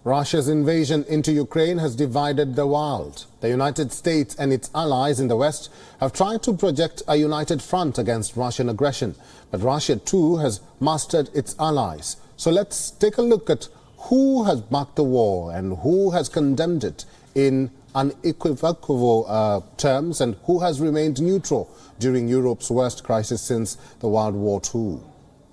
Russia's invasion into Ukraine has divided the world. The United States and its allies in the West have tried to project a united front against Russian aggression. But Russia too has mustered its allies. So let's take a look at who has backed the war and who has condemned it in unequivocal terms and who has remained neutral during Europe's worst crisis since the World War II.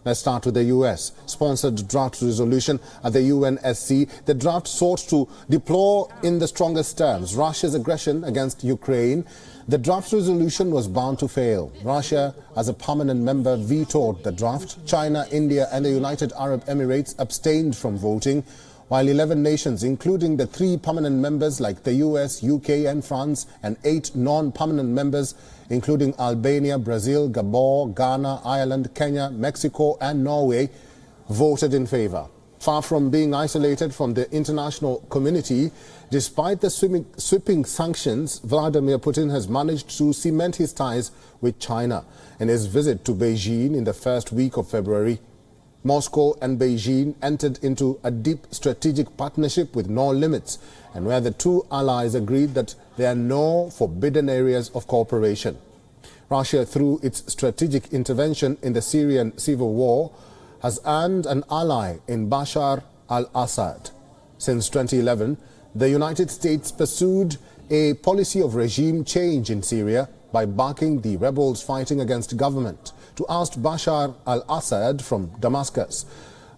Let's start with the U.S. sponsored draft resolution at the UNSC. The draft sought to deplore in the strongest terms Russia's aggression against Ukraine. The draft resolution was bound to fail. Russia, as a permanent member, vetoed the draft. China, India and the United Arab Emirates abstained from voting, while 11 nations, including the 3 permanent members like the US, UK and France, and 8 non-permanent members, including Albania, Brazil, Gabon, Ghana, Ireland, Kenya, Mexico and Norway, voted in favor. Far from being isolated from the international community, despite the sweeping sanctions, Vladimir Putin has managed to cement his ties with China. In his visit to Beijing in the first week of February, Moscow and Beijing entered into a deep strategic partnership with no limits, and where the two allies agreed that there are no forbidden areas of cooperation. Russia, through its strategic intervention in the Syrian civil war, has earned an ally in Bashar al-Assad. Since 2011, the United States pursued a policy of regime change in Syria by backing the rebels fighting against government, to oust Bashar al-Assad from Damascus.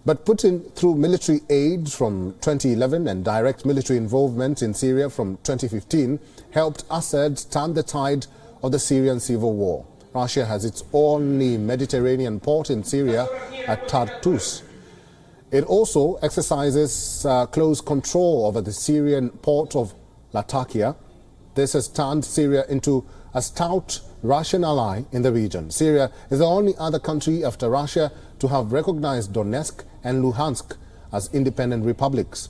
But Putin, through military aid from 2011 and direct military involvement in Syria from 2015, helped Assad turn the tide of the Syrian civil war. Russia has its only Mediterranean port in Syria at Tartus. It also exercises close control over the Syrian port of Latakia. This has turned Syria into a stout Russian ally in the region. Syria is the only other country after Russia to have recognized Donetsk and Luhansk as independent republics.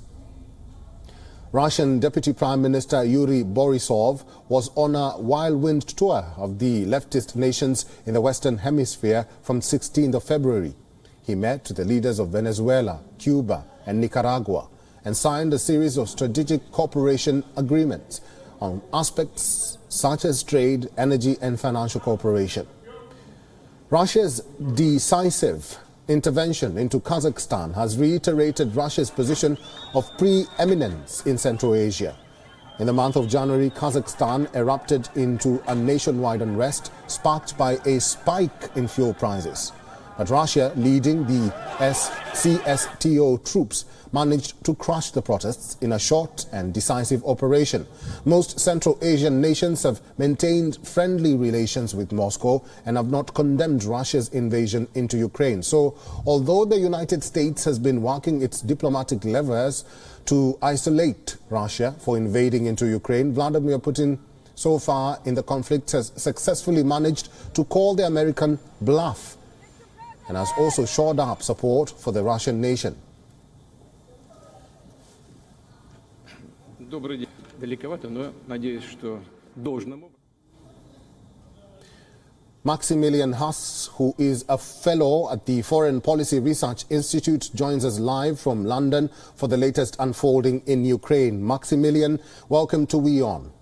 Russian Deputy Prime Minister Yuri Borisov was on a whirlwind tour of the leftist nations in the Western Hemisphere from 16th of February. He met the leaders of Venezuela, Cuba and Nicaragua and signed a series of strategic cooperation agreements on aspects such as trade, energy and financial cooperation. Russia's decisive intervention into Kazakhstan has reiterated Russia's position of preeminence in Central Asia. In the month of January, Kazakhstan erupted into a nationwide unrest sparked by a spike in fuel prices. But Russia, leading the CSTO troops, managed to crush the protests in a short and decisive operation. Most Central Asian nations have maintained friendly relations with Moscow and have not condemned Russia's invasion into Ukraine. So, although the United States has been working its diplomatic levers to isolate Russia for invading into Ukraine, Vladimir Putin so far in the conflict has successfully managed to call the American bluff and has also shored up support for the Russian nation. Maximilian Haas, who is a fellow at the Foreign Policy Research Institute, joins us live from London for the latest unfolding in Ukraine. Maximilian, welcome to WION.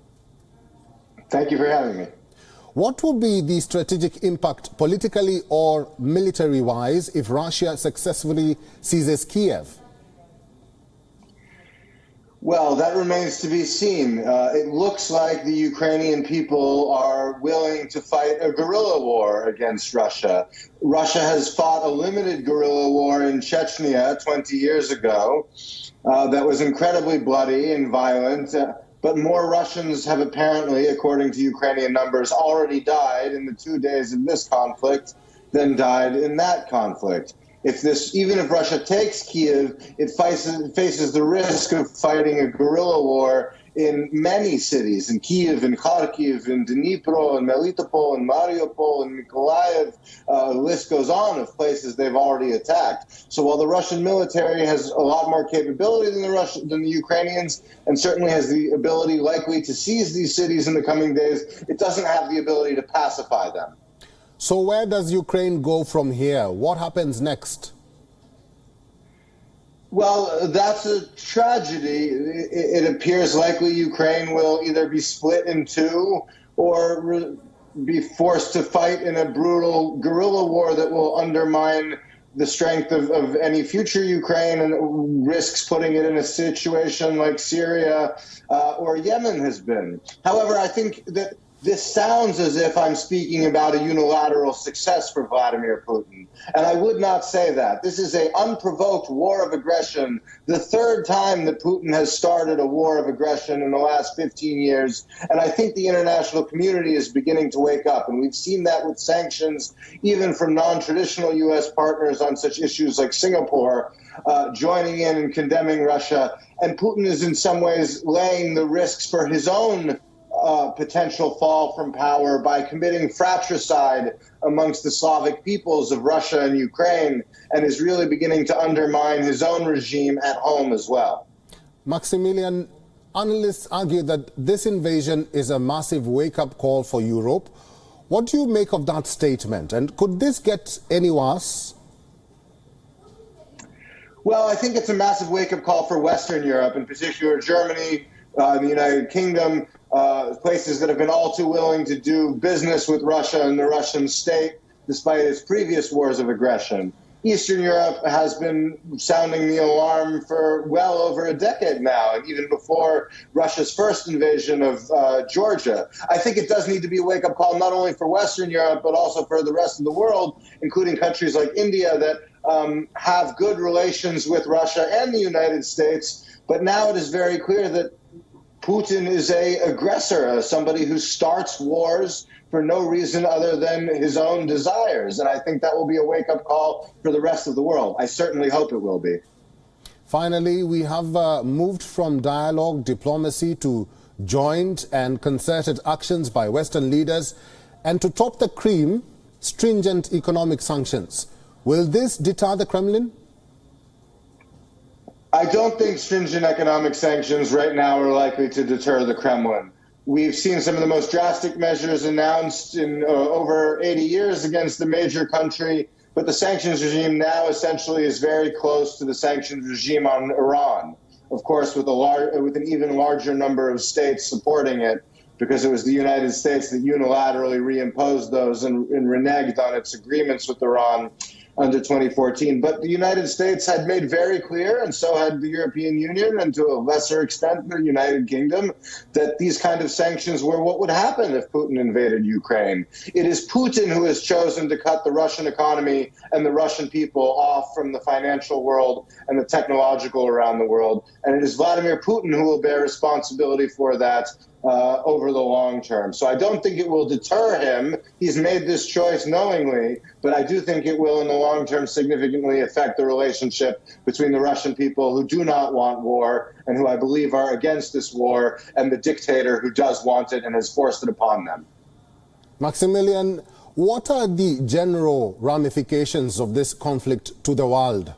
Thank you for having me. What would be the strategic impact politically or military-wise if Russia successfully seizes Kyiv? Well, that remains to be seen. It looks like the Ukrainian people are willing to fight a guerrilla war against Russia. Russia has fought a limited guerrilla war in Chechnya 20 years ago that was incredibly bloody and violent. But more Russians have apparently, according to Ukrainian numbers, already died in the 2 days of this conflict than died in that conflict. Even if Russia takes Kyiv, it faces the risk of fighting a guerrilla war in many cities, in Kyiv, in Kharkiv, in Dnipro, in Melitopol, in Mariupol, in Mykolaiv. The list goes on of places they've already attacked. So while the Russian military has a lot more capability than the Ukrainians, and certainly has the ability likely to seize these cities in the coming days, it doesn't have the ability to pacify them. So where does Ukraine go from here? What happens next? Well, that's a tragedy. It appears likely Ukraine will either be split in two or be forced to fight in a brutal guerrilla war that will undermine the strength of any future Ukraine and risks putting it in a situation like Syria or Yemen has been. However, I think that this sounds as if I'm speaking about a unilateral success for Vladimir Putin, and I would not say that. This is an unprovoked war of aggression, the third time that Putin has started a war of aggression in the last 15 years, and I think the international community is beginning to wake up, and we've seen that with sanctions, even from non-traditional U.S. partners on such issues like Singapore, joining in and condemning Russia, and Putin is in some ways laying the risks for his own potential fall from power by committing fratricide amongst the Slavic peoples of Russia and Ukraine, and is really beginning to undermine his own regime at home as well. Maximilian, analysts argue that this invasion is a massive wake-up call for Europe. What do you make of that statement, and could this get any worse? Well, I think it's a massive wake-up call for Western Europe, in particular Germany, the United Kingdom, places that have been all too willing to do business with Russia and the Russian state, despite its previous wars of aggression. Eastern Europe has been sounding the alarm for well over a decade now, and even before Russia's first invasion of Georgia. I think it does need to be a wake-up call not only for Western Europe, but also for the rest of the world, including countries like India that have good relations with Russia and the United States. But now it is very clear that Putin is an aggressor, somebody who starts wars for no reason other than his own desires. And I think that will be a wake-up call for the rest of the world. I certainly hope it will be. Finally, we have moved from dialogue, diplomacy to joint and concerted actions by Western leaders, and to top the cream, stringent economic sanctions. Will this deter the Kremlin? I don't think stringent economic sanctions right now are likely to deter the Kremlin. We've seen some of the most drastic measures announced in over 80 years against a major country, but the sanctions regime now essentially is very close to the sanctions regime on Iran. Of course, with an even larger number of states supporting it, because it was the United States that unilaterally reimposed those and reneged on its agreements with Iran under 2014. But the United States had made very clear, and so had the European Union, and to a lesser extent the United Kingdom, that these kind of sanctions were what would happen if Putin invaded Ukraine. It is Putin who has chosen to cut the Russian economy and the Russian people off from the financial world and the technological around the world. And it is Vladimir Putin who will bear responsibility for that over the long term. So I don't think it will deter him. He's made this choice knowingly, but I do think it will in the long term significantly affect the relationship between the Russian people who do not want war and who I believe are against this war, and the dictator who does want it and has forced it upon them. Maximilian, what are the general ramifications of this conflict to the world?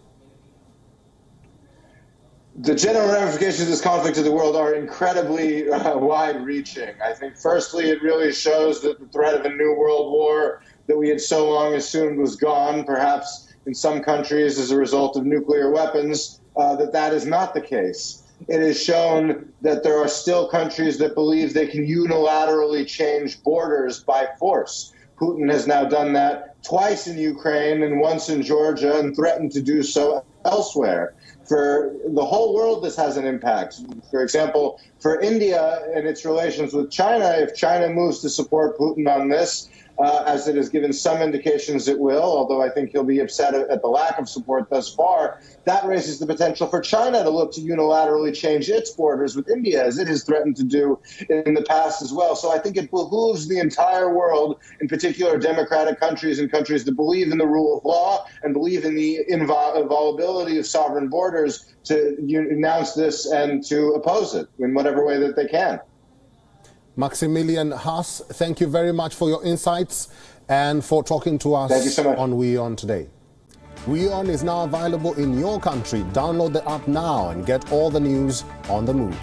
The general ramifications of this conflict to the world are incredibly wide-reaching. I think, firstly, it really shows that the threat of a new world war that we had so long assumed was gone, perhaps in some countries as a result of nuclear weapons, that is not the case. It has shown that there are still countries that believe they can unilaterally change borders by force. Putin has now done that twice in Ukraine and once in Georgia, and threatened to do so elsewhere. For the whole world, this has an impact. For example, for India and its relations with China, if China moves to support Putin on this, as it has given some indications it will, although I think he'll be upset at the lack of support thus far, that raises the potential for China to look to unilaterally change its borders with India, as it has threatened to do in the past as well. So I think it behooves the entire world, in particular democratic countries and countries that believe in the rule of law and believe in the inviolability of sovereign borders, to announce this and to oppose it in whatever way that they can. Maximilian Haas, thank you very much for your insights and for talking to us on WION today. WION is now available in your country. Download the app now and get all the news on the move.